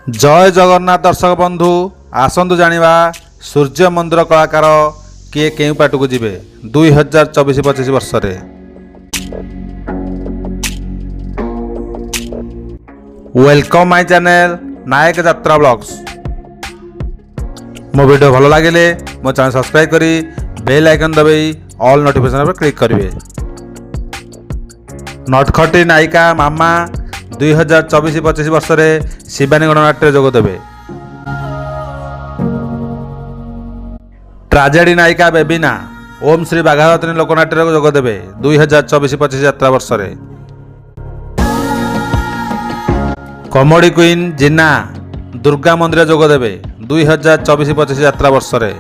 जय जगन्नाथ दर्शक बंधु आसतु जानिबा सूर्य मंदिर कलाकार किए केउ पाट को जीवे 2024-25 वर्ष रे। वेलकम माय चैनल नायक यात्रा ब्लॉग्स। मो वीडियो भल लगे मो चैनल सब्सक्राइब करी बेल आइकन दबाई ऑल नोटिफिकेशन पर क्लिक करेंगे। नटखटी नायिका मामा 2024-25 वर्ष रे शिवानी गणनाट्य जोग देवे। ट्राजेडी नायिका बेबिना ओम श्री बाघावतनी लोकनाट्य जोग देवे 2024-25 यात्रा वर्ष रे। कॉमेडी क्वीन जिना दुर्गा मंदिर जोग देवे 2024-25 यात्रा वर्ष रे।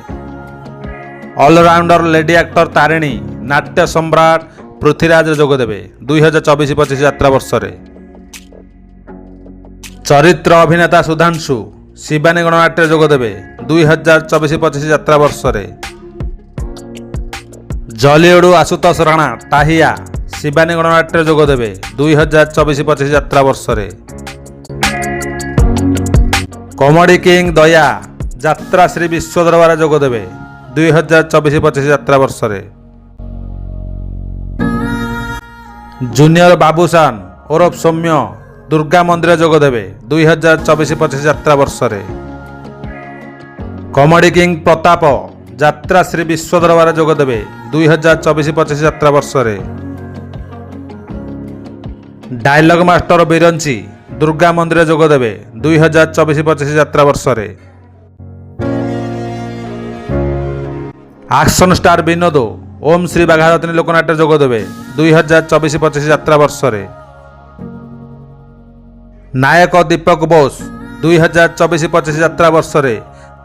ऑलराउंडर लेडी एक्टर तारिणी नाट्य सम्राट पृथ्वीराज जोग देवे 2024-25 यात्रा वर्ष रे। चरित्र अभिनेता सुधांशु शिवानी गणनाट्य जोग देवे 2024-25 यात्रा वर्ष रे। जलीउड आशुतोष राणा टाहिया शिवानी गणनाट्य जोग देवे 2024-25 यात्रा वर्ष रे। कॉमेडी किंग दया यात्रा श्री विश्व दरबार जोग देवे 2024-25 यात्रा वर्ष रे। जूनियर बाबूशान ओरफ सौम्य दुर्गा मंदिर जोग देवे 2024-25 यात्रा वर्ष रे। कॉमेडी किंग प्रताप यात्रा श्री विश्व दरबार जोग देवे 2024-25 यात्रा वर्ष रे। डायलॉग मास्टर बिरंची दुर्गा मंदिर जोग देवे 2024-25 यात्रा वर्ष रे। एक्शन स्टार विनोद ओम श्री बाघावतनी लोकनाट्य जोग देवे 2024-25 यात्रा वर्ष रे। नायक दीपक बोस 2024-25 यात्रा वर्ष रे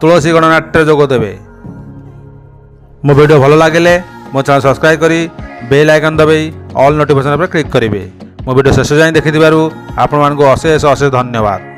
तुलसी गणनाट्य जोग देवे। मो वीडियो भल लगे मो चैनल सब्सक्राइब करी बेल आइकन दबाई ऑल नोटिफिकेशन पर क्लिक करेंगे। मो वीडियो शेष जाए देखि आपण मानक अशेष अशेष धन्यवाद।